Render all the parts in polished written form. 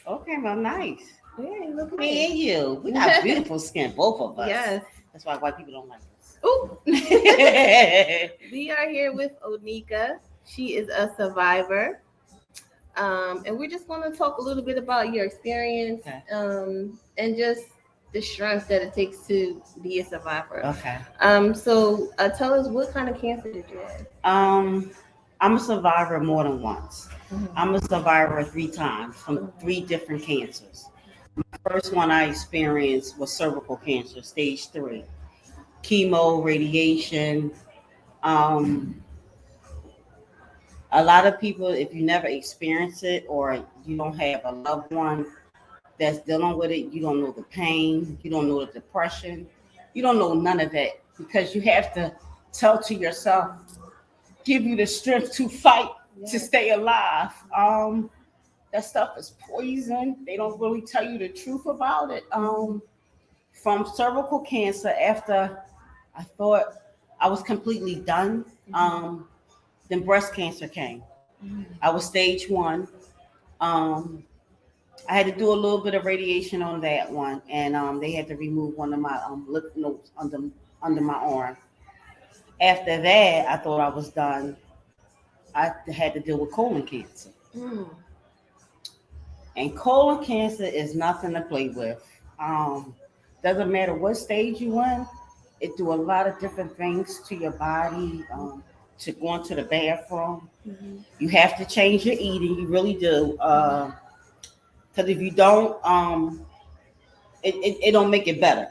Okay, well, nice. Yeah, you look nice. Me and you, we got beautiful skin, both of us. Yes. That's why white people don't like us. Ooh. We are here with Onika. She is a survivor. And we're just going to talk a little bit about your experience, Okay. and just the strength that it takes to be a survivor. Okay. So tell us, what kind of cancer did you have? I'm a survivor more than once. Mhm. I'm a survivor 3 times from 3 different cancers. First one I experienced was cervical cancer, stage 3. Chemo, radiation. Um, a lot of people, if you never experience it or you don't have a loved one that's dealing with it, you don't know the pain, you don't know the depression, you don't know none of that because you have to tell to yourself, give you the strength to fight to stay alive. That stuff is poison. They don't really tell you the truth about it. From cervical cancer, after I thought I was completely done, then breast cancer came. I was stage 1. Um, I had to do a little bit of radiation on that one, and they had to remove one of my lymph nodes under my arm. After that, I thought I was done. I had to deal with colon cancer, Mm. and colon cancer is nothing to play with. Um, doesn't matter what stage you in, it do a lot of different things to your body. To going to the bathroom, you have to change your eating. You really do, because if you don't, it don't make it better.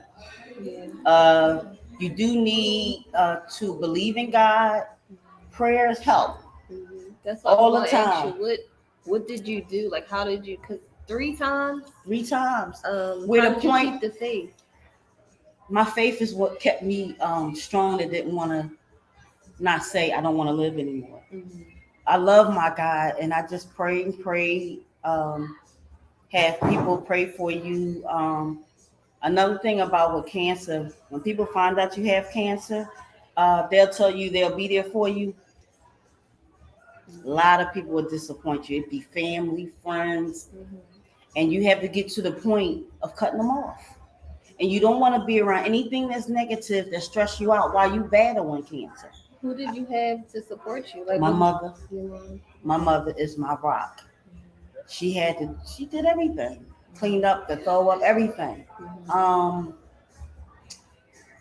Yeah. You do need to believe in God. Prayers help That's what I all was the going to ask time. you. What did you do? Like, how did you? Cause 3 times. 3 times. With How the did point, you keep the faith? My faith is what kept me strong. That didn't want to not say I don't want to live anymore. Mm-hmm. I love my God, and I just pray and pray. Have people pray for you. Another thing about with cancer, when people find out you have cancer, they'll tell you they'll be there for you. A lot of people will disappoint you. It'd be family, friends, and you have to get to the point of cutting them off. And you don't want to be around anything that's negative that stress you out while you battling cancer. Who did you have to support you? Like My mother. Your mom. My mother is my rock. She did everything, cleaned up, the throw up, everything. Um,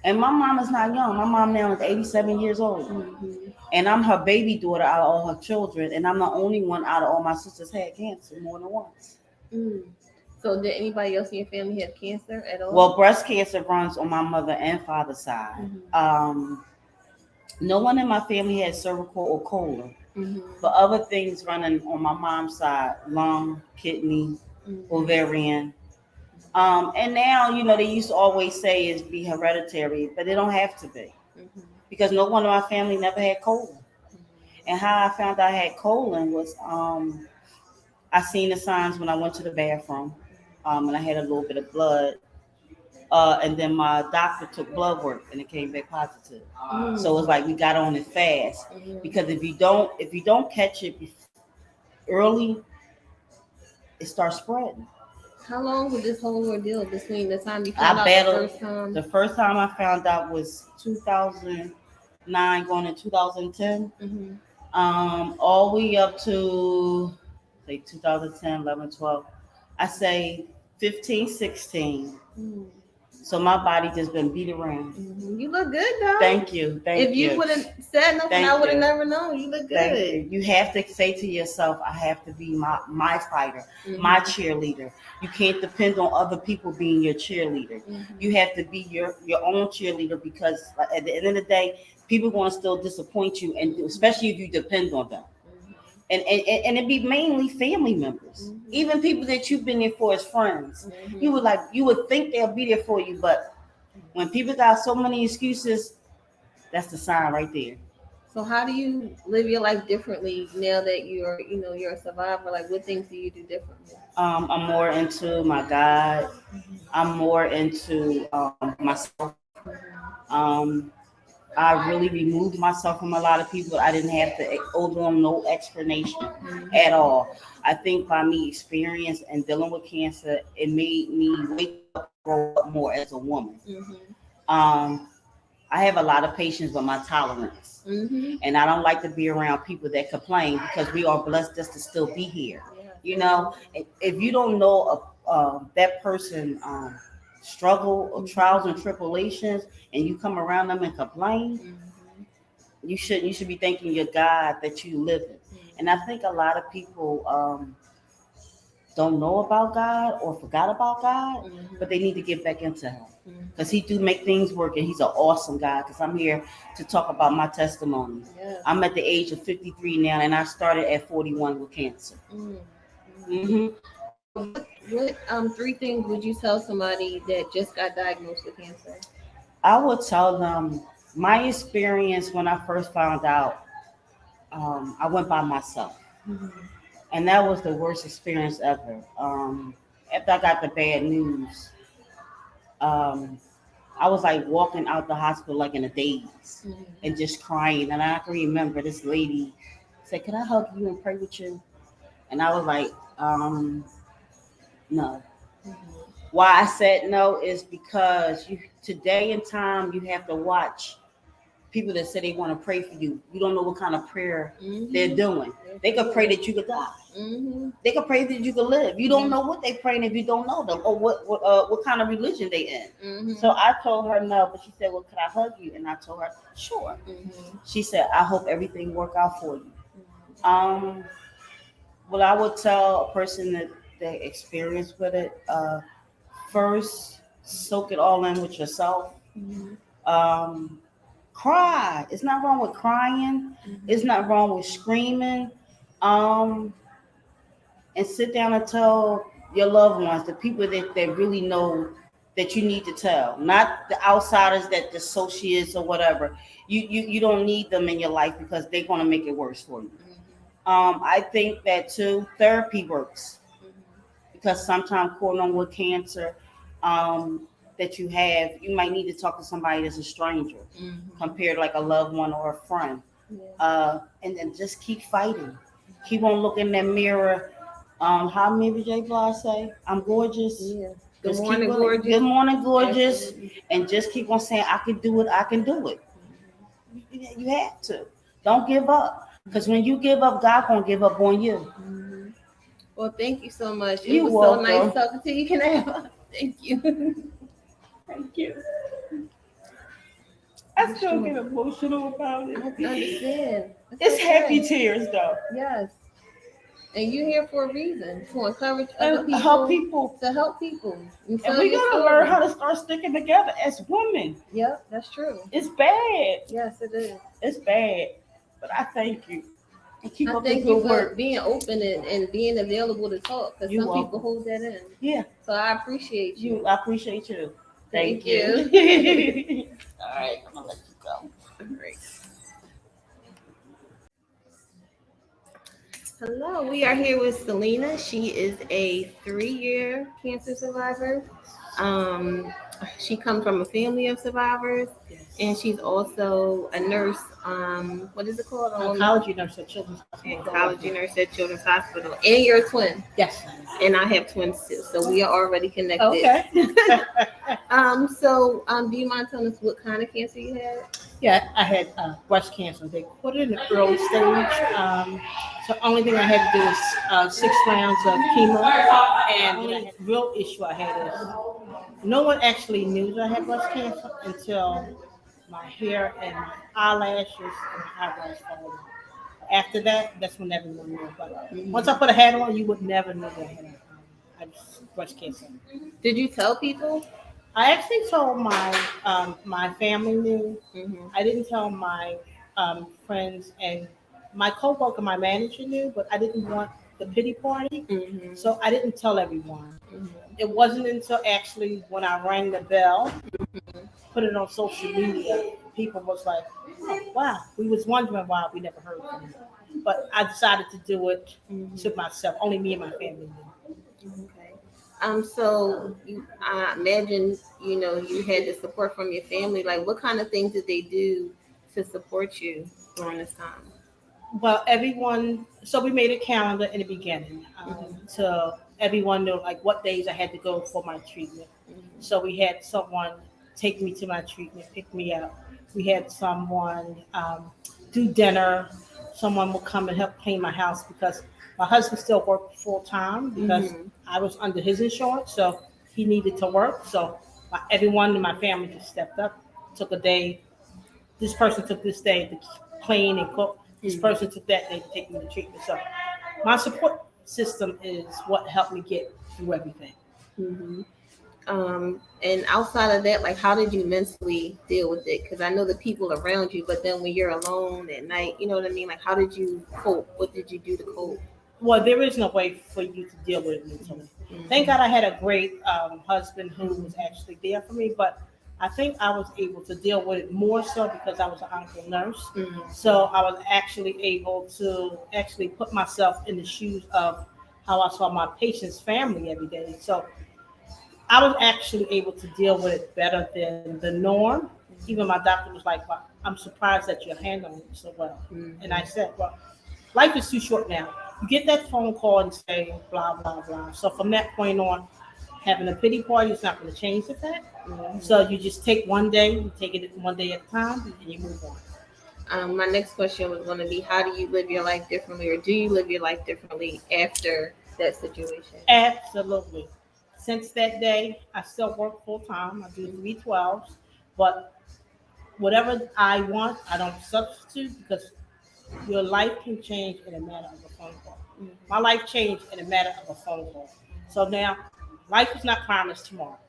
and my mom is not young. My mom now is 87 years old. And I'm her baby daughter out of all her children. And I'm the only one out of all my sisters had cancer more than once. Mm. So did anybody else in your family have cancer at all? Well, breast cancer runs on my mother and father's side. No one in my family had cervical or colon. But other things running on my mom's side, lung, kidney, ovarian. And now, they used to always say it's be hereditary, but it don't have to be. Because no one in my family never had colon. And how I found I had colon was I seen the signs when I went to the bathroom, and I had a little bit of blood. And then my doctor took blood work and it came back positive. So it's like we got on it fast because if you don't catch it early, it starts spreading. How long was this whole ordeal between the time you found out the first time? The first time I found out was 2009 going to 2010. All the way up to say 2010, 11, 12. I say 15, 16. So my body just been beat around. You look good, though. Thank you. If you wouldn't said nothing, I would have never known. You look good. Thank you. You have to say to yourself, I have to be my fighter, my cheerleader. You can't depend on other people being your cheerleader. You have to be your own cheerleader because at the end of the day, people are going to still disappoint you, and especially if you depend on them. And it be mainly family members, even people that you've been there for as friends. You would think they'll be there for you, but when people got so many excuses, that's the sign right there. So how do you live your life differently now that you're a survivor? Like, what things do you do differently? I'm more into my God. I'm more into myself. Um, I really removed myself from a lot of people. I didn't have to owe them no explanation Mhm. at all. I think by me experience and dealing with cancer, it made me wake up and grow up more as a woman. Mhm. Um, I have a lot of patience with my tolerance, Mhm. and I don't like to be around people that complain because we are blessed just to still be here. Yeah. You know, if you don't know that person struggle or trials and tribulations, and you come around them and complain, Mhm. you should be thanking your God that you live in. And I think a lot of people don't know about God or forgot about God, but they need to get back into Him because He do make things work, and He's an awesome God. Because I'm here to talk about my testimony. Yeah. I'm at the age of 53 now, and I started at 41 with cancer. Mm. Hmm. What three things would you tell somebody that just got diagnosed with cancer? I would tell them my experience when I first found out. I went by myself, Mhm. and that was the worst experience ever. After I got the bad news, um, I was like walking out the hospital like in a daze Mhm. and just crying. And I can remember this lady said, "Can I hug you and pray with you?" And I was like, no. Mhm. Why I said no is because you today in time you have to watch people that say they want to pray for you. You don't know what kind of prayer they're Mhm. doing. They could pray that you could die. Mhm. They could pray that you could live. You don't know what they praying if you don't know them or what kind of religion they in. Mhm. So I told her no, but she said, "Well, could I hug you?" And I told her, "Sure." Mhm. She said, "I hope everything work out for you." Um, well, I would tell a person that experienced with it, first soak it all in with yourself. Mhm. Um, Cry. It's not wrong with crying. It's not wrong with screaming. Um, and sit down and tell your loved ones, the people that really know that you need to tell, not the outsiders that the associates or whatever. You don't need them in your life because they're gonna make it worse for you. I think that too. Therapy works because sometimes going on with cancer, that you have, you might need to talk to somebody that's a stranger compared to like a loved one or a friend. And then just keep fighting. Keep on looking in that mirror. How Mary J. Blige say, "I'm gorgeous." Yeah. Good Just morning, keep on, gorgeous. good morning, gorgeous, Absolutely. and just keep on saying, "I can do it. I can do it." You have to. Don't give up, because when you give up, God gonna give up on you. Mhm. Well, thank you so much. It You was so nice welcome. talking to you. Can I have? Thank you. Thank you. I still get emotional about I it. understand. It's happy okay. tears though, Yes. And you're here for a reason to encourage other and help people, people. to help people and And tell we your gotta learn story. how to start sticking together as women. Yep, that's true. It's bad. Yes, it is. It's bad. But I thank you. And keep I up the thank you good for work. being open and being available to talk because You're some people welcome. hold that in. Yeah, So I appreciate you. I appreciate you. Thank Thank you. you. All right, I'm gonna let you go. All right. Hello, we are here with Selina. She is a 3-year cancer survivor. Um, she comes from a family of survivors, and she's also a nurse. What is it called? Oncology nurse at Children's Hospital. Oncology nurse at Children's Hospital. And you're a twin. Yes. And I have twins too, so we are already connected. Okay. Do you mind telling us what kind of cancer you had? Yeah, I had breast cancer. They put it in the early stage. So the only thing I had to do is 6 rounds of chemo. And the only real issue I had is no one actually knew that I had breast cancer until my hair and my eyelashes and my eyebrows fell off. After that, that's when everyone knew. But once I put a hat on, you would never know that I had breast cancer. Did you tell people? I actually told my family knew. Mm-hmm. I didn't tell my friends, and my coworker, my manager knew, but I didn't want the pity party, Mm-hmm. so I didn't tell everyone. Mm-hmm. It wasn't until actually when I rang the bell, put it on social media, people was like, "Oh, wow, we was wondering why we never heard from you." But I decided to do it to myself. Only me and my family knew. Okay. I imagine you had the support from your family. Like, what kind of things did they do to support you during this time? Well, everyone, so we made a calendar in the beginning. So everyone knew like what days I had to go for my treatment. So we had someone take me to my treatment, pick me up. We had someone do dinner. Someone would come and help clean my house because my husband still worked full time because I was under his insurance. So he needed to work. So everyone in my family just stepped up, took a day. This person took this day to clean and cook. This person took that day to take me to treatment. So my support system is what helped me get through everything. Mm-hmm. And outside of that, like, how did you mentally deal with it? Because I know the people around you, but then when you're alone at night, you know what I mean? Like, how did you cope? What did you do to cope? Well, there is no way for you to deal with it mentally. Thank God I had a great husband who was actually there for me, but I think I was able to deal with it more so because I was an onco nurse. So I was actually able to actually put myself in the shoes of how I saw my patient's family every day. So I was actually able to deal with it better than the norm. Even my doctor was like, well, I'm surprised that you're handling it so well. And I said, well, life is too short now. You get that phone call and say, blah, blah, blah. So from that point on, having a pity party is not going to change the fact. So you just take one day, you take it one day at a time, and you move on. My next question was going to be, how do you live your life differently, or do you live your life differently after that situation? Absolutely. Since that day, I still work full time. I do 312s, but whatever I want, I don't substitute because your life can change in a matter of a phone call. My life changed in a matter of a phone call. So now, life is not promised tomorrow.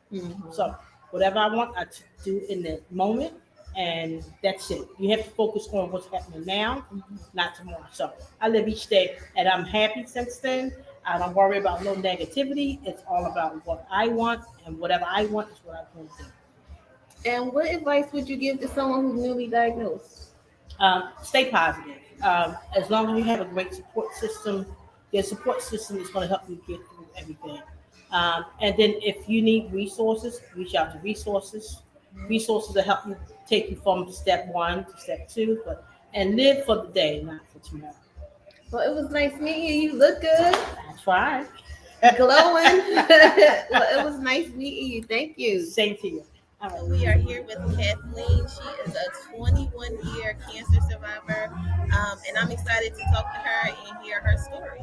So whatever I want, I do in the moment, and that's it. You have to focus on what's happening now, not tomorrow. So I live each day, and I'm happy since then. I don't worry about no negativity. It's all about what I want, and whatever I want is what I'm going to do. And what advice would you give to someone who's newly diagnosed? Stay positive. As long as you have a great support system, your support system is going to help you get through everything. And then if you need resources, reach out to resources. Resources to help you take you from step one to step two, and live for the day, not for tomorrow. Well, it was nice meeting you. You look good. I tried. Glowing. Well, it was nice meeting you. Thank you. Same to you. All right. We are here with Kathleen. She is a 21-year cancer survivor, and I'm excited to talk to her and hear her story.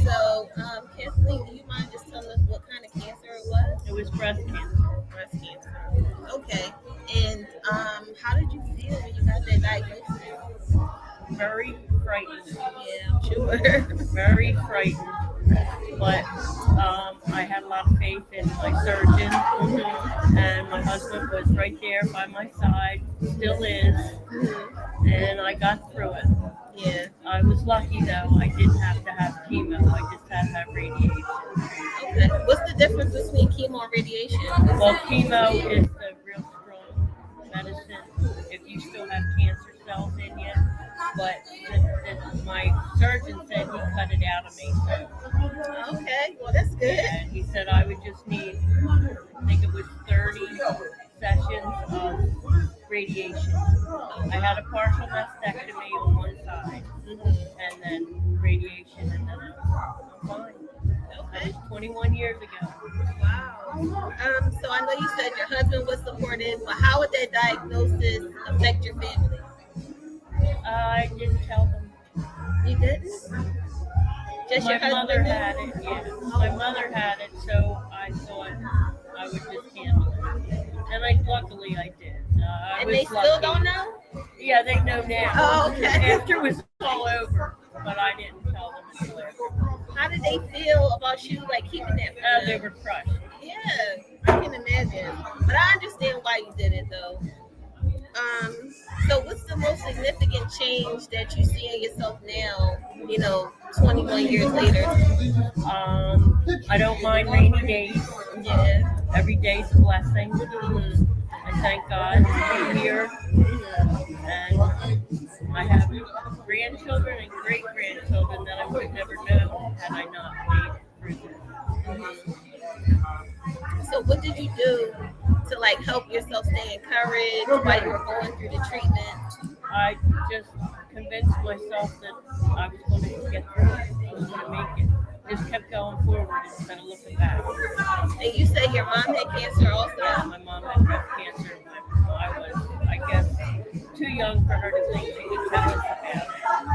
So, Kathleen, do you mind just telling us what kind of cancer it was? It was breast cancer. Breast cancer. Okay. And how did you feel when you got that diagnosis? Very frightened. Yeah, I'm sure. Very frightened. But I had a lot of faith in my surgeon, and my husband was right there by my side, still is, and I got through it. Yeah. I was lucky though, I didn't have to have chemo, I just had to have radiation. Okay. What's the difference between chemo and radiation? Well, chemo is the real strong medicine if you still have cancer cells in you, but my surgeon said he cut it out of me, so. Okay, well that's good. And he said I would just need, I think it was 30 sessions of radiation. I had a partial mastectomy on one side, and then radiation, and then I'm fine. That was 21 years ago. Wow. So I know you said your husband was supportive, but how would that diagnosis affect your family? I didn't tell them. You didn't? Just My your husband? mother had it, yeah. My mother had it, so I thought I would just handle it. And luckily I did. I And was they still lucky. don't know? Yeah, they know now. Oh, okay. After it was all over, but I didn't tell them until after. How did they feel about you, like, keeping that from They them? were crushed. Yeah, I can imagine. But I understand why you did it, though. So what's the most significant change that you see in yourself now, 21 years later? I don't mind rainy days. Yeah. Every day's a blessing. I thank God to be here. And I have grandchildren and great-grandchildren that I would have never known had I not made it through this. So what did you do to, like, help yourself stay encouraged while you were going through the treatment? I just convinced myself that I was going to get through it. I was going to make it. Just kept going forward instead of looking back. And you say your mom had cancer also? Yeah, my mom had breast cancer. I was, I guess, too young for her to think she could tell us about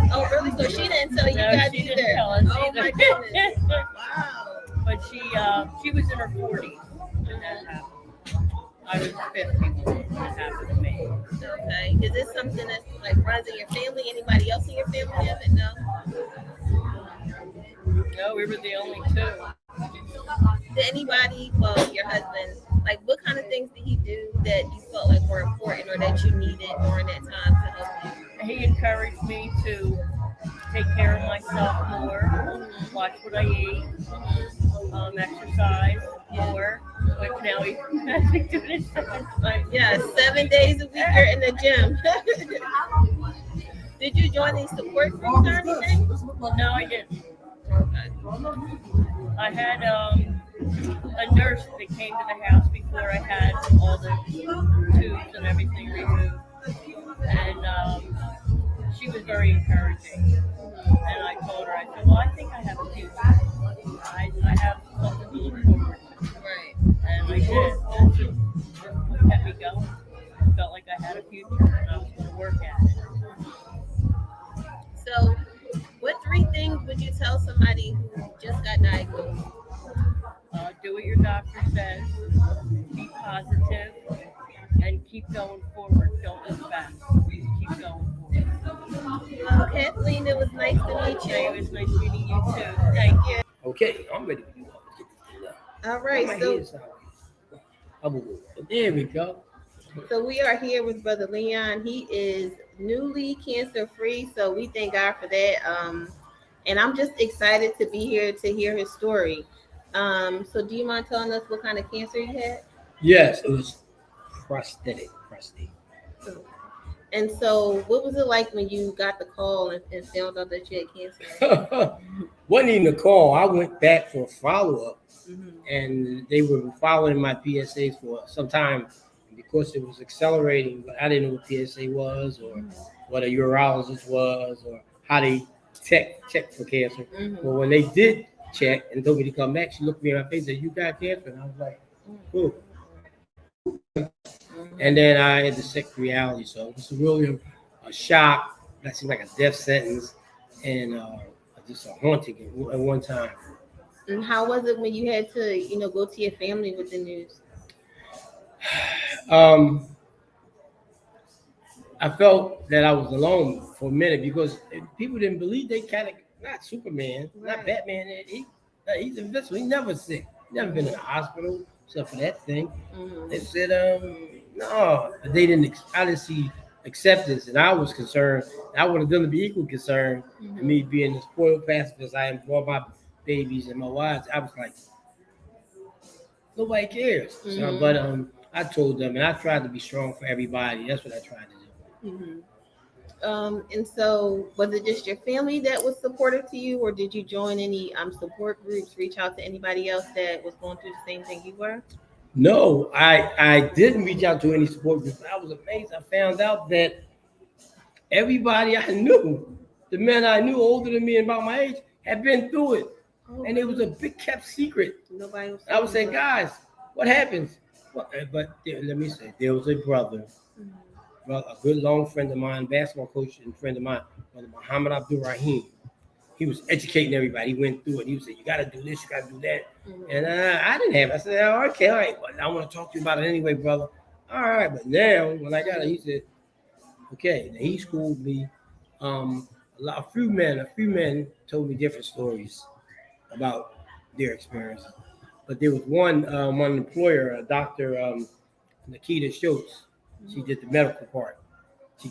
it. Oh, really? So she didn't tell you No, guys she either? didn't tell us Oh either. my goodness! Wow. But she was in her 40s when that happened. I was 50 when it happened to me. Okay. Is this something that like runs in your family? Anybody else in your family have it? No. No, we were the only two. Did anybody, well, your husband, like what kind of things did he do that you felt like were important or that you needed during that time to help you? He encouraged me to take care of myself more, watch what I eat, exercise more, which now he's actually doing it 7 times. Yeah, 7 days a week you're in the gym. Did you join these support groups or anything? No, I didn't. Okay. I had a nurse that came to the house before I had all the tubes and everything removed, and she was very encouraging. And I told her, I said, well, I think I have a future. I have something to look forward to. Right. And I did. That's what kept me going. I felt like I had a future and I was going to work at it. So, what 3 things would you tell somebody who just got diagnosed? Do what your doctor says, be positive, and keep going forward. Don't look back. Keep going forward. Kathleen, it was nice to meet Okay, it you. was nice meeting you too. Thank you. Okay, I'm ready for you. All right, There we go. so we are here with Brother Leon. He is newly cancer free, so we thank God for that. And I'm just excited to be here to hear his story. So do you mind telling us what kind of cancer you had? Yes, it was prostate. And so, what was it like when you got the call and found out that you had cancer? Wasn't even a call. I went back for a follow-up, Mm-hmm. and they were following my PSAs for some time because it was accelerating, but I didn't know what PSA was or what a urologist was or how they check for cancer. Mm-hmm. But when they did check and told me to come back, she looked me in my face and said, "You got cancer," and I was like, "Who?" And then I had to accept reality. So it was really a shock. That seemed like a death sentence and just a haunting at one time. And how was it when you had to, go to your family with the news? I felt that I was alone for a minute because people didn't believe they kind of, not Superman, not Right. Batman. He's invincible. He's never sick. Never been in the hospital except for that thing. Mm-hmm. They said, no, but they didn't. I didn't see acceptance, and I was concerned. I wanted them to be equally concerned. Mm-hmm. And me being the spoiled pacifist I am for my babies and my wives, I was like, nobody cares. Mm-hmm. So, but I told them, and I tried to be strong for everybody. That's what I tried to do. Mm-hmm. And so, was it just your family that was supportive to you, or did you join any support groups? Reach out to anybody else that was going through the same thing you were? No, I didn't reach out to any support groups. I was amazed. I found out that everybody I knew, the men I knew older than me and about my age, had been through it. Oh, And it was a big kept secret. nobody was. I would say, guys, what happens? But let me say, there was a brother, a good long friend of mine, basketball coach and friend of mine, Brother Muhammad Abdul Rahim. He was educating everybody. He went through it. He would say, you got to do this, you got to do that. Mm-hmm. And I didn't have it. I said, oh, okay, all right. But I want to talk to you about it anyway, brother. All right. But now, when I got it, he said, okay. And he schooled me. A few men told me different stories about their experience. But there was one employer, Dr. Nikita Schultz. She did the medical part. She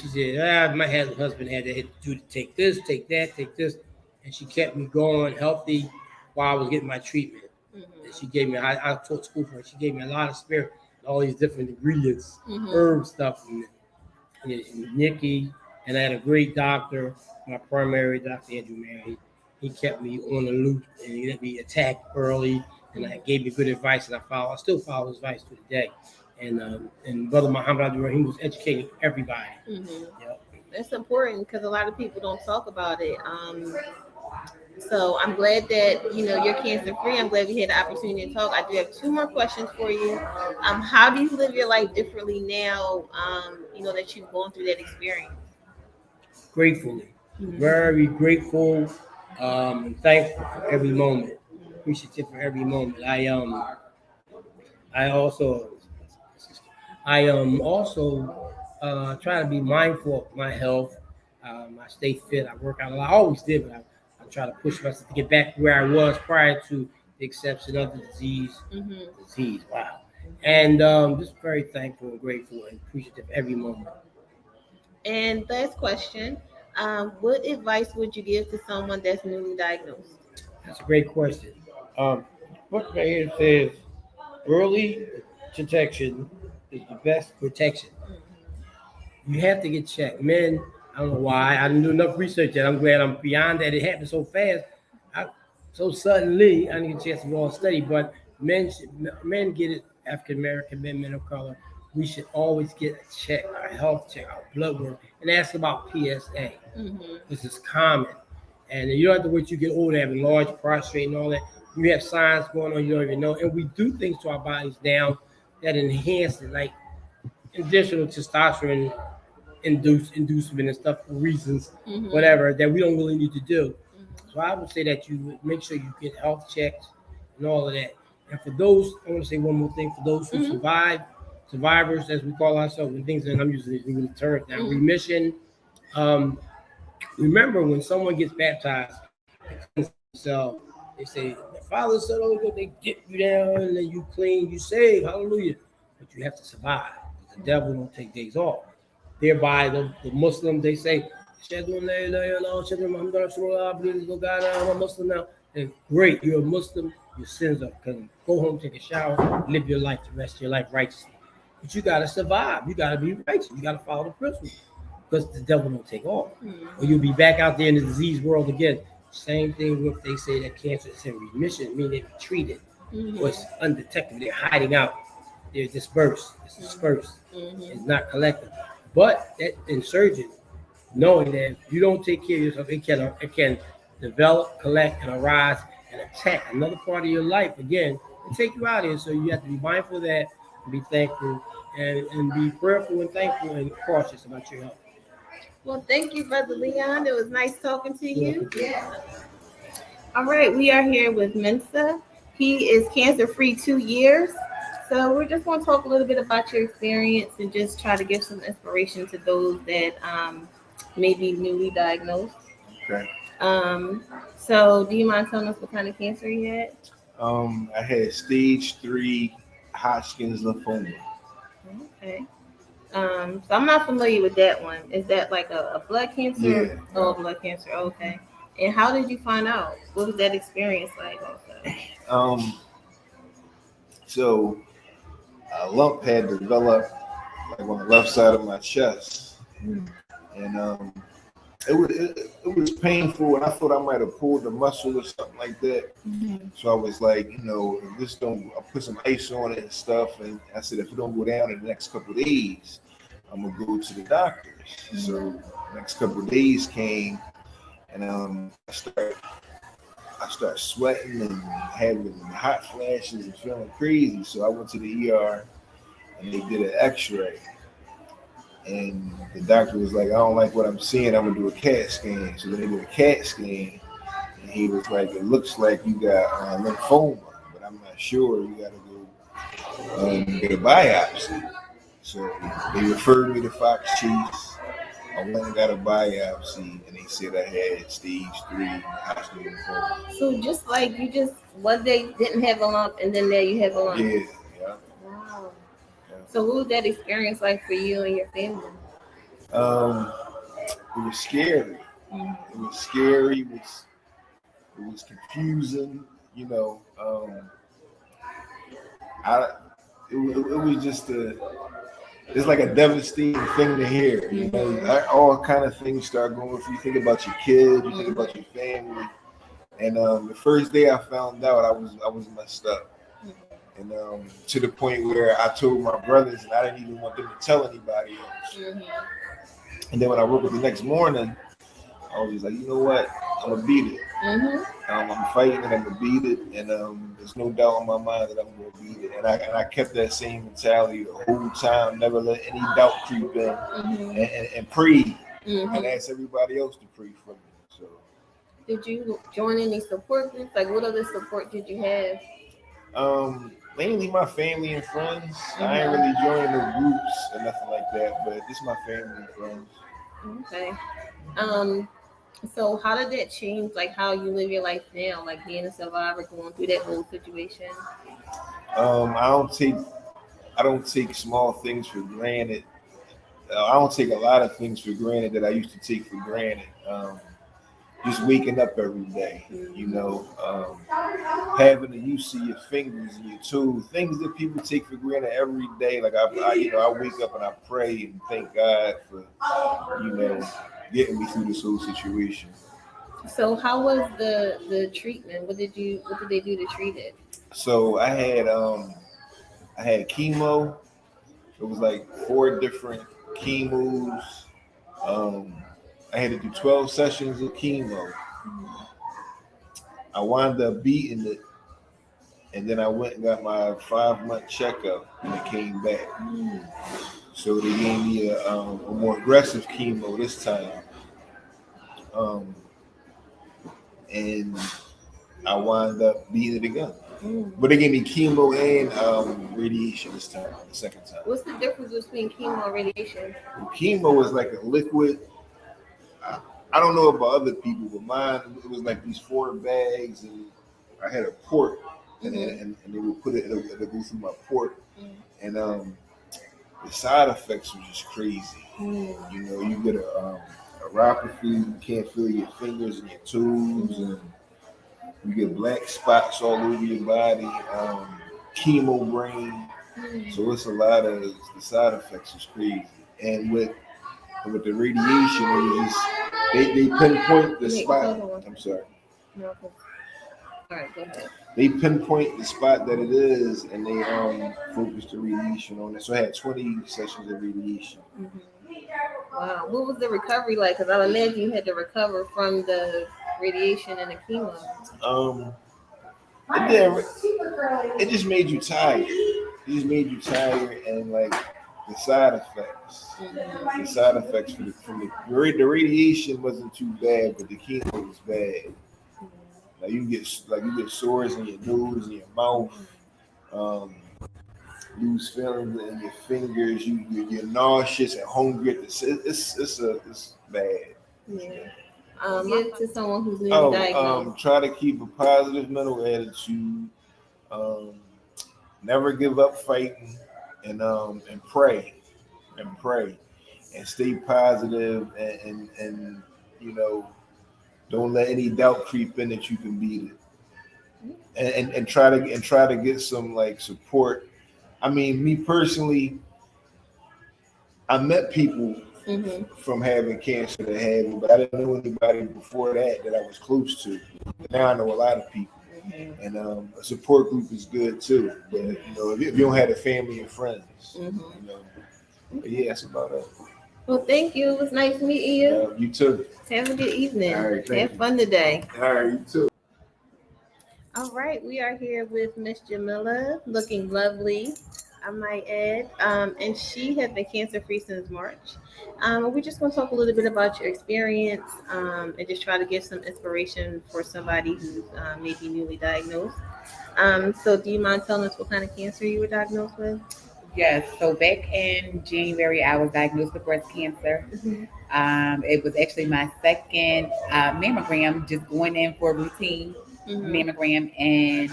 said, my husband had to do take this, take that, take this. And she kept me going healthy while I was getting my treatment. Mm-hmm. And she gave me, I taught school for her. She gave me a lot of spirit, all these different ingredients, Mm-hmm. herb stuff, and Nikki. And I had a great doctor, my primary doctor, Andrew Mary. He kept me on the loop and he let me attack early. And I gave me good advice, and I still follow his advice to the day. and Brother Muhammad Abdul Rahim was educating everybody. Yep. That's important because a lot of people don't talk about it. So I'm glad that you're cancer free. I'm glad we had the opportunity to talk. I do have 2 more questions for you. How do you live your life differently now? That you've gone through that experience. Gratefully, very grateful, and thankful for every moment. Appreciative for every moment. I also try to be mindful of my health. I stay fit. I work out a lot. I always did, but I try to push myself to get back where I was prior to the exception of the disease. Wow. And just very thankful and grateful and appreciative every moment. And last question, what advice would you give to someone that's newly diagnosed? That's a great question. Book right here says early detection is the best protection. You have to get checked. Men, I don't know why. I didn't do enough research yet. I'm glad I'm beyond that. It happened so fast, so suddenly. I didn't get a chance to go and study. But men get it. African American men of color. We should always get a check, our health check, our blood work, and ask about PSA. This is common, and you don't have to wait till you get older, having large prostate and all that. You have signs going on you don't even know, and we do things to our bodies now that enhance it, like additional testosterone inducement and stuff for reasons, whatever, that we don't really need to do. So I would say that you would make sure you get health checks and all of that. And for those, I want to say one more thing, for those who survivors, as we call ourselves, and things that I'm using these new terms now, remission. Remember when someone gets baptized, so they say, the Father said, oh, they dip you down and then you clean, you save, hallelujah. But you have to survive. The devil don't take days off. Thereby, the Muslim, they say, I'm a Muslim now. And great, you're a Muslim, your sins are clean. Go home, take a shower, live your life, the rest of your life righteously. But you got to survive. You got to be righteous. You got to follow the principles because the devil don't take off. Or you'll be back out there in the disease world again. Same thing with, they say that cancer is in remission, meaning they're treated, or it's undetected. They're hiding out. They're dispersed. It's dispersed. It's not collected. But that insurgent, knowing that if you don't take care of yourself, it can develop, collect, and arise and attack another part of your life again and take you out of here. So you have to be mindful of that, and be thankful, and be prayerful and thankful and cautious about your health. Well, thank you, Brother Leon. It was nice talking to you. All right, we are here with Mensah. He is cancer-free 2 years. So we're just going to talk a little bit about your experience and just try to give some inspiration to those that may be newly diagnosed. Okay. So do you mind telling us what kind of cancer you had? I had stage 3 Hodgkin's lymphoma. Okay. So I'm not familiar with that one. Is that like a blood cancer? Yeah. Oh, blood cancer. Okay. And how did you find out? What was that experience like? Also? So a lump had developed like on the left side of my chest, and it was painful, and I thought I might have pulled the muscle or something like that. So I was like, if this don't, I put some ice on it and stuff, and I said, if it don't go down in the next couple of days, I'm gonna go to the doctors. So the next couple of days came, and I started sweating and having hot flashes and feeling crazy. So I went to the ER, and they did an X-ray. And the doctor was like, I don't like what I'm seeing. I'm gonna do a CAT scan. So they did a CAT scan, and he was like, it looks like you got lymphoma, but I'm not sure. You gotta go get a biopsy. So they referred me to Fox Chiefs. I went and got a biopsy, and they said I had stage 3 Hodgkin lymphoma. So just like you just one day didn't have a lump, and then there you have a lump. Yeah. Wow. So what was that experience like for you and your family? It was scary. It was scary. It was confusing. It was just it's like a devastating thing to hear. All kind of things start going through. You think about your kids, you think about your family. And the first day I found out, I was messed up. And to the point where I told my brothers, and I didn't even want them to tell anybody else. And then when I woke up the next morning, I was just like, you know what? I'm gonna beat it. I'm fighting and I'm gonna beat it, and there's no doubt in my mind that I'm gonna beat it. And I kept that same mentality the whole time, never let any doubt creep in, and prayed, and asked everybody else to pray for me. So, did you join any support groups? Like, what other support did you have? Mainly my family and friends. I ain't really joined no groups or nothing like that, but just my family and friends. Okay. So how did that change, like, how you live your life now, like being a survivor, going through that whole situation? I don't take small things for granted. I don't take a lot of things for granted that I used to take for granted. Just waking up every day, having the use of your fingers and your toes, things that people take for granted every day. Like I wake up and I pray and thank God for, getting me through this whole situation. So how was the treatment? What did they do to treat it? So I had chemo. It was like 4 different chemos. I had to do 12 sessions of chemo. I wound up beating it, and then I went and got my 5-month checkup, and it came back. So they gave me a more aggressive chemo this time, and I wound up beating it again. But they gave me chemo and radiation this time, the second time. What's the difference between chemo and radiation? Chemo is like a liquid. I don't know about other people, but mine, it was like these 4 bags, and I had a port, and they would put it, it'll go through my port, and the side effects were just crazy. You get a neuropathy, you can't feel your fingers and your toes, and you get black spots all over your body, chemo brain, so it's a lot of, the side effects is crazy. And with the radiation, it was just, they pinpoint the spot. I'm sorry. No, okay. All right, go ahead. They pinpoint the spot that it is, and they focus the radiation on it. So I had 20 sessions of radiation. Wow, what was the recovery like? Because I imagine you had to recover from the radiation and the chemo. It just made you tired. It just made you tired, and like the side effects. The side effects from the radiation wasn't too bad, but the chemo was bad. Like you get sores in your nose and your mouth, lose feeling in your fingers. You're nauseous and hungry. It's bad. Yeah. Give to someone who's newly diagnosed. Try to keep a positive mental attitude. Never give up fighting, and pray, and stay positive, and don't let any doubt creep in that you can beat it, and try to get some like support. I mean, me personally, I met people from having cancer that had it, but I didn't know anybody before that I was close to. But now I know a lot of people, and a support group is good too. But if you don't have a family and friends, but yeah, that's about it. Well, thank you. It was nice meeting you. You too. Have a good evening. All right, have fun today. All right, you too. All right, we are here with Miss Jamillah, looking lovely, I might add, and she has been cancer-free since March. We're just going to talk a little bit about your experience and just try to give some inspiration for somebody who's maybe newly diagnosed. So do you mind telling us what kind of cancer you were diagnosed with? Yes, so back in January, I was diagnosed with breast cancer. It was actually my second mammogram, just going in for a routine mammogram, and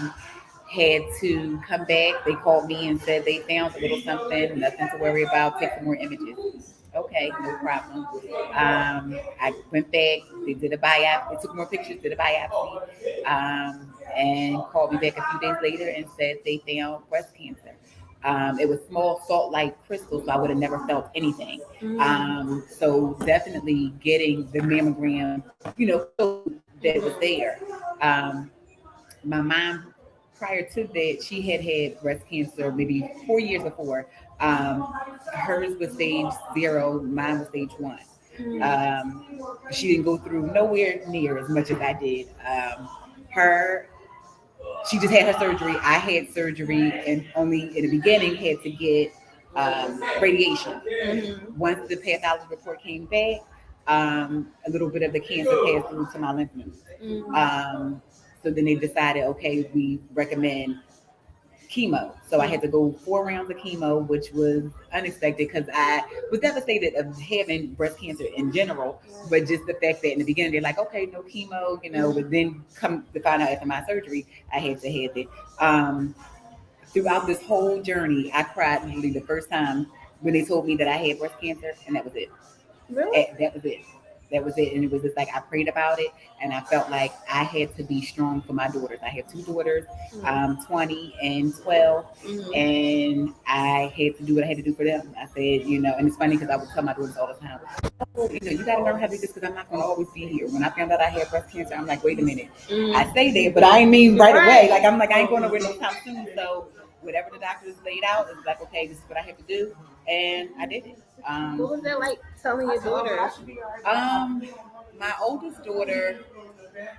had to come back. They called me and said they found a little something, nothing to worry about, take some more images. Okay, no problem. I went back, they did a biopsy, they took more pictures, did a biopsy, and called me back a few days later and said they found breast cancer. It was small salt-like crystals, so I would have never felt anything. So definitely getting the mammogram, that was there. My mom prior to that, she had breast cancer maybe 4 years before. Hers was stage 0, mine was stage 1. She didn't go through nowhere near as much as I did. Her She just had her surgery. I had surgery and only in the beginning had to get radiation. Once the pathology report came back, a little bit of the cancer passed through to my lymph nodes. So then they decided, okay, we recommend chemo. So I had to go 4 rounds of chemo, which was unexpected because I was devastated of having breast cancer in general. But just the fact that in the beginning they're like, okay, no chemo, but then come to find out after my surgery, I had to have it. Throughout this whole journey, I cried literally the first time when they told me that I had breast cancer, and that was it. Really? That was it. That was it. And it was just like I prayed about it, and I felt like I had to be strong for my daughters. I have 2 daughters, 20 and 12, and I had to do what I had to do for them. I said, and it's funny because I would tell my daughters all the time, you got to learn how to do this because I'm not going to always be here. When I found out I had breast cancer, I'm like, wait a minute. I say that, but I ain't mean right away. Like, I'm like, I ain't going nowhere no time soon. So whatever the doctors laid out, it's like, okay, this is what I have to do. And I did it. What was that like telling your daughters? My oldest daughter,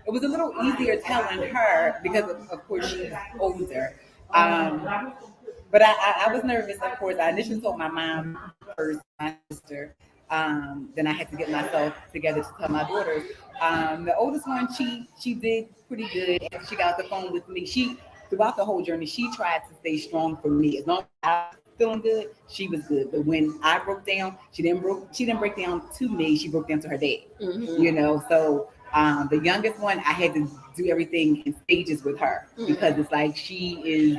it was a little easier telling her because of course she's older. But I was nervous, of course. I initially told my mom first, my sister. Then I had to get myself together to tell my daughters. The oldest one, she did pretty good. After she got off the phone with me, throughout the whole journey, she tried to stay strong for me. As long as I was feeling good, she was good. But when I broke down, she didn't break down to me. She broke down to her dad. So the youngest one, I had to do everything in stages with her because it's like she's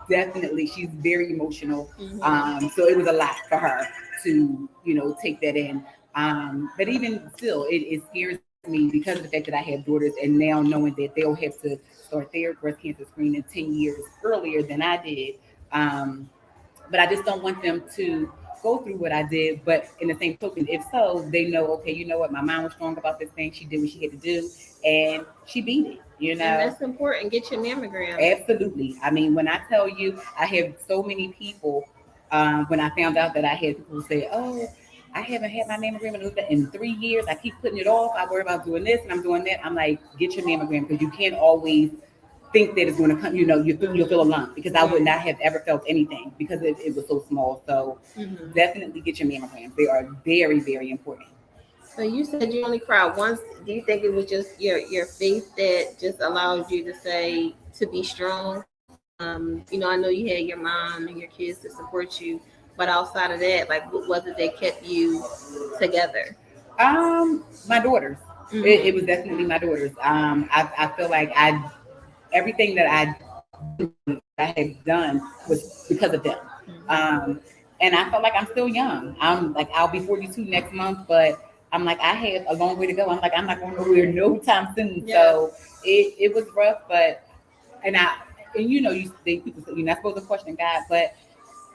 very emotional. So it was a lot for her to take that in. But even still, it scares me because of the fact that I have daughters, and now knowing that they'll have to start their breast cancer screening 10 years earlier than I did. But I just don't want them to go through what I did. But in the same token, if so, they know, okay, you know what, my mom was strong about this thing. She did what she had to do, and she beat it. And that's important. Get your mammogram. Absolutely. I mean, when I tell you, I have so many people. When I found out that I had people say, "Oh, I haven't had my mammogram in 3 years. I keep putting it off. I worry about doing this and I'm doing that." I'm like, get your mammogram because you can't always think that it's going to come. You'll feel a lump because I would not have ever felt anything because it was so small. So definitely get your mammograms. They are very, very important. So you said you only cried once. Do you think it was just your faith that just allowed you to be strong? I know you had your mom and your kids to support you, but outside of that, like, what was it that kept you together? My daughters. It was definitely my daughters. I feel like everything that I had done was because of them. And I felt like I'm still young. I'll be 42 next month, but I'm like, I have a long way to go. I'm like, I'm not going nowhere no time soon. Yeah. So it was rough, but people say you're not supposed to question God, but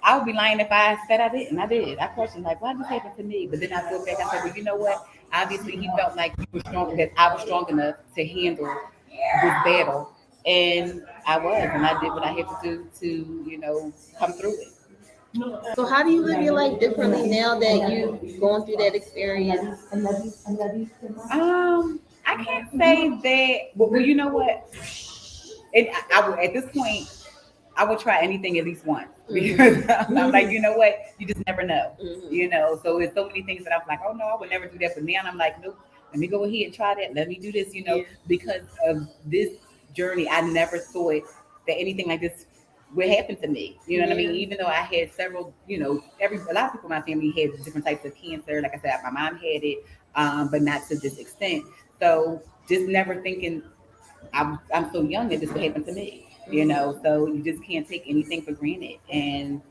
I would be lying if I said I didn't. I did. I questioned, like, why did this happen to me? But then I looked back, I said, well, you know what? Obviously, he felt like you were strong, that I was strong enough to handle this battle. And I was, and I did what I had to do to, come through it. So how do you live your life differently now that you've gone through that experience? I can't say that. Well, you know what? At this point, I would try anything at least once because I'm like, you know what? You just never know. So it's so many things that I'm like, oh no, I would never do that. But now I'm like, nope. Let me go ahead and try that. Let me do this. Because of this journey, I never thought that anything like this would happen to me. You know what I mean? Even though I had several, a lot of people in my family had different types of cancer. Like I said, my mom had it, but not to this extent. So just never thinking I'm so young that this would happen to me. So you just can't take anything for granted. And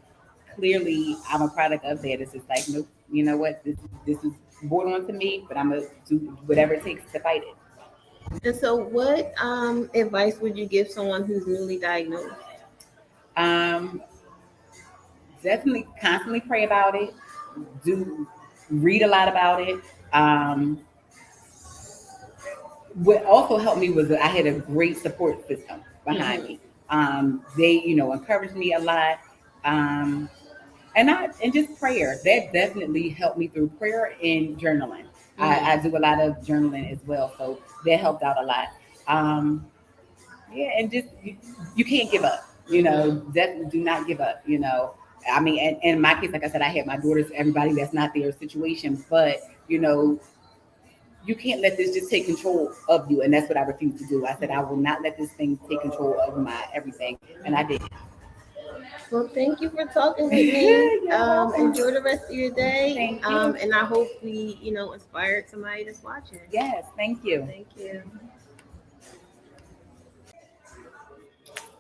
clearly, I'm a product of that. It's just like, nope. You know what? This is brought on to me, but I'm gonna do whatever it takes to fight it. And so, what advice would you give someone who's newly diagnosed? Definitely constantly pray about it. Read a lot about it. What also helped me was that I had a great support system behind me. They, encouraged me a lot. And just prayer. That definitely helped me through prayer and journaling. I do a lot of journaling as well, so that helped out a lot. Um, yeah, and just you can't give up. Definitely do not give up. I mean, and in my case, like I said, I had my daughters, everybody that's not their situation, but you can't let this just take control of you, and that's what I refuse to do. I said I will not let this thing take control of my everything, and I did. Well, thank you for talking with me. You're welcome. Enjoy the rest of your day. Thank you. And I hope we, inspired somebody that's watching. Yes, thank you. Thank you.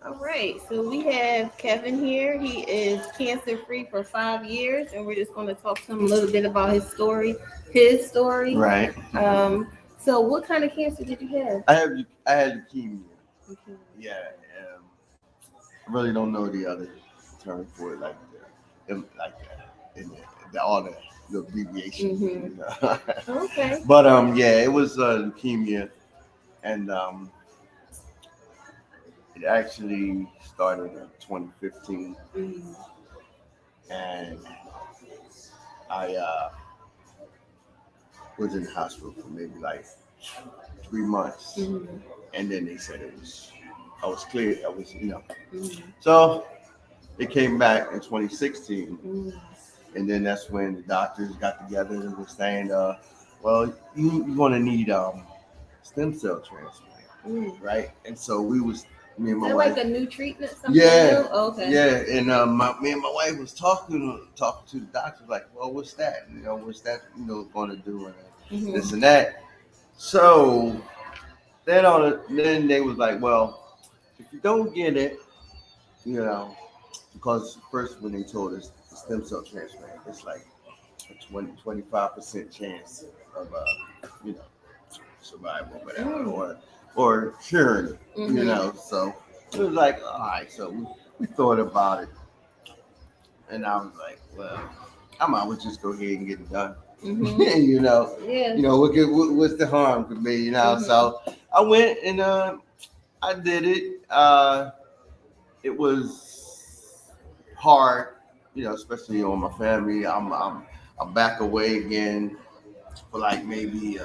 All right, so we have Kevin here. He is cancer free for 5 years, and we're just going to talk to him a little bit about his story. Right. So what kind of cancer did you have? I had leukemia. Okay. Yeah. I really don't know the other term for it like all the abbreviations. Mm-hmm. Okay. But yeah, it was leukemia, and it actually started in 2015, and I was in the hospital for maybe like 3 months, and then they said I was clear. So it came back in 2016, and then that's when the doctors got together and were saying, well, you're going to need stem cell transplant, right? And so me and my wife. Like a new treatment? Something Yeah. new? Okay. Yeah, and me and my wife was talking to the doctor, like, well, what's that? What's that? Going to do and this and that. So then they was like, well, if you don't get it, because first when they told us the stem cell transplant, it's like a 25% chance of survival, whatever, or curing, So it was like, all right. So we thought about it, and I was like, well, I might as well just go ahead and get it done. Yeah. What's the harm could be, So I went and I did it. It was hard, especially on my family. I'm back away again for like maybe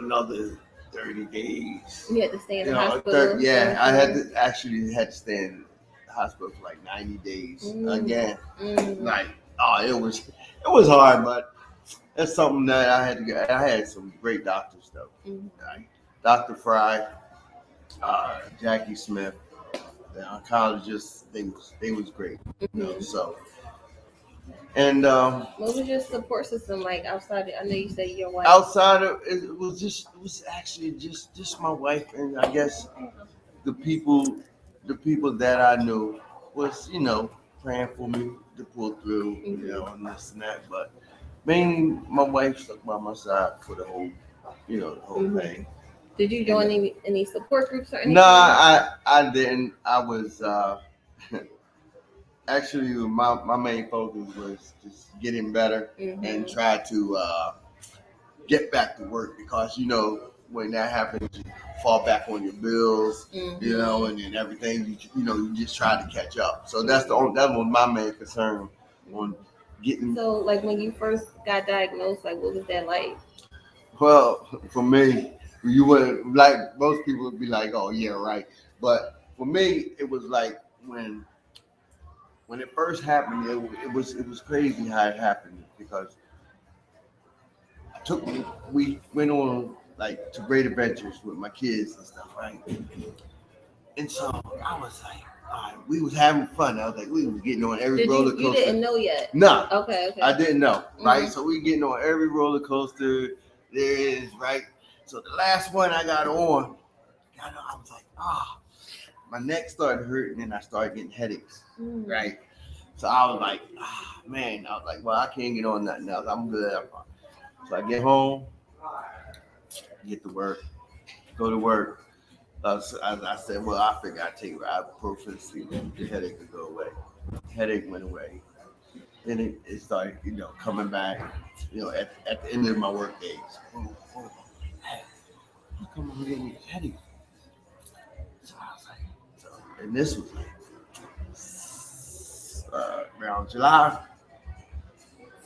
another 30 days. You had to stay in the hospital. I had to stay in the hospital for like 90 days again. Like, it was hard, but that's something that I had to get. I had some great doctors though. Like Dr. Fry, Jackie Smith, the oncologists, they was great. So. And what was your support system like outside? I know you said your wife. Outside of it was actually just my wife, and I guess the people that I knew was praying for me to pull through, and this and that. But mainly my wife stuck by my side for the whole thing. Did you join any support groups or anything? No, I didn't. I was actually my main focus was just getting better and try to get back to work, because when that happens, you fall back on your bills, and then everything you just try to catch up. So that was my main concern on getting. So like when you first got diagnosed, like what was that like? Well, for me, you wouldn't, like most people would be like, oh yeah, right. But for me, it was like when it first happened, it was crazy how it happened, because we went on like to great adventures with my kids and stuff, right? And so I was like, all right, we was having fun. I was like, we was getting on every roller coaster. You didn't know yet? No. Okay. I didn't know, right? So we getting on every roller coaster there is, right? So the last one I got on, I was like, my neck started hurting and I started getting headaches, right? So I was like, man, I was like, well, I can't get on nothing else. I'm good. So I get home, get to work, go to work. So I said, well, I figured I'd take ibuprofen, see the headache would go away. Headache went away. Then it started, coming back, at the end of my work days. Hey, how come I'm getting a headache? So I was like, and this was like around July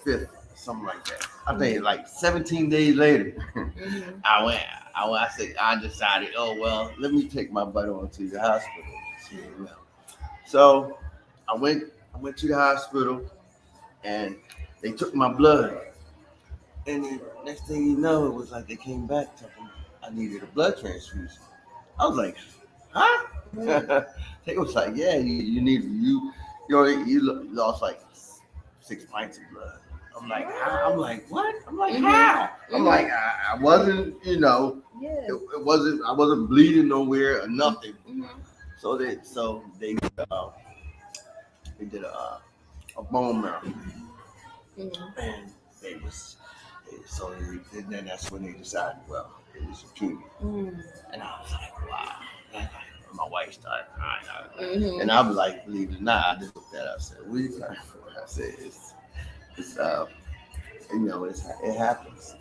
5th, something like that. I think like 17 days later, I decided, oh well, let me take my butt on to the hospital. So I went to the hospital and they took my blood. And then next thing you know, it was like they came back talking I needed a blood transfusion. I was like, huh? They was like, yeah, you lost like 6 pints of blood. I'm like, how? I'm like, what? I'm like, how? I'm like, I wasn't, it wasn't, I wasn't bleeding nowhere or nothing. So they did a bone marrow, and then that's when they decided, well, it was leukemia, and I was like, wow. My wife started crying, and I was like, believe it or not, I just looked at her. I said, "What are you crying for?" I said, "It's it happens,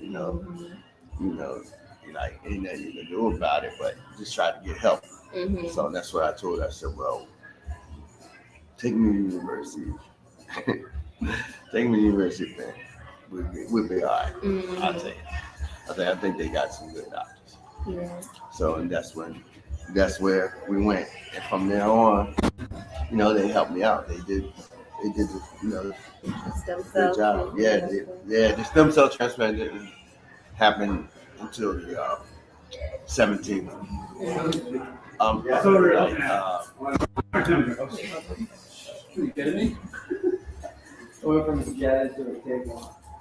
like ain't nothing you can do about it, but just try to get help." So that's what I told her. I said, "Well, take me to university. Take me to university, man. We'll be all right." I think they got some good doctors. Yeah. So and that's where we went, and from there on, they helped me out. They did Stem good cell. job. Yeah, the stem cell transplant didn't happen until the 17th.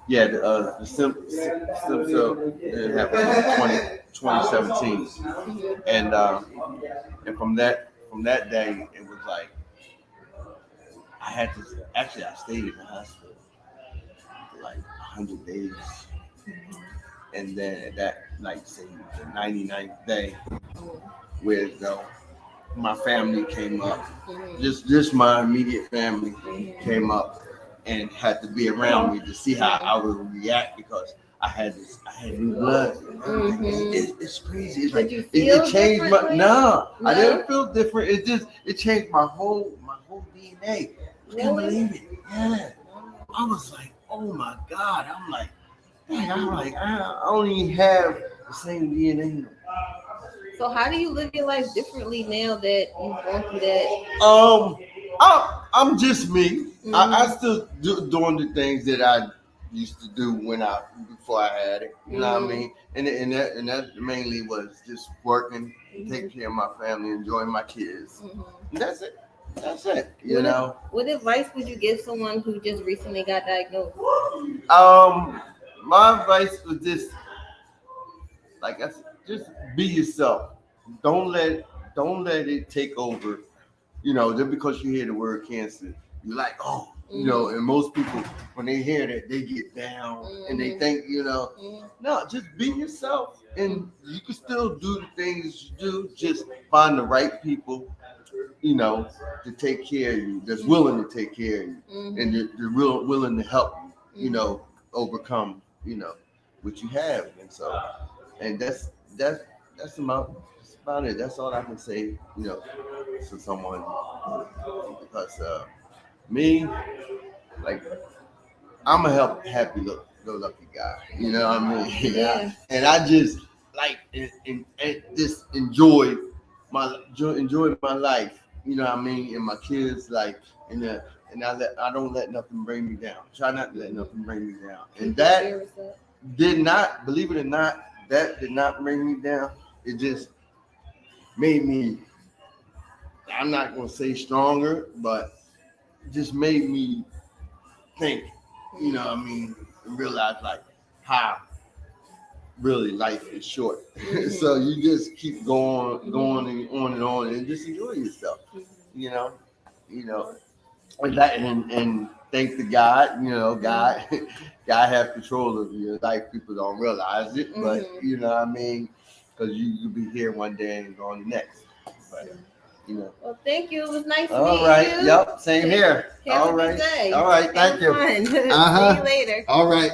Yeah, the stem cell didn't happen until 2017, and from that day, it was like I had to. Actually, I stayed in the hospital for like 100 days, and then at that, like, say, the 99th day, where my family came up, just my immediate family came up and had to be around me to see how I would react because I had new blood. It's crazy. It's like it changed my. No, I didn't feel different. It changed my whole DNA. I can't believe it. Yeah, I was like, oh my God. I'm like, I don't even have the same DNA. So how do you live your life differently now that you've gone through that? I'm just me. I still doing the things that I used to do before I had it. You know what I mean? And that mainly was just working, taking care of my family, enjoying my kids. And that's it. That's it. What advice would you give someone who just recently got diagnosed? My advice was just like I said, just be yourself. Don't let it take over. Just because you hear the word cancer, you're like, oh, and most people, when they hear that, they get down and they think, no, just be yourself. And you can still do the things you do. Just find the right people, to take care of you, that's willing to take care of you, and they're willing to help you, overcome, what you have. And so, and that's about it. That's all I can say, to someone, because me, like, I'm a happy-go-lucky guy. You know what I mean? Yeah. And I just like and just enjoy my life. You know what I mean? And my kids' life, and I don't let nothing bring me down. Try not to let nothing bring me down. And that did not, believe it or not, that did not bring me down. It just made me, I'm not going to say stronger, but it just made me think, you know what I mean, and realize like how really life is short. So you just keep going and on and just enjoy yourself, and thank the God, God has control of your life. People don't realize it, but you know what I mean, because you'll be here one day and gone the next. But Well, thank you. It was nice all meeting right. you. Yep. Same here. Have all a right. good day. All right. Thank you. Fun. See you later. All right.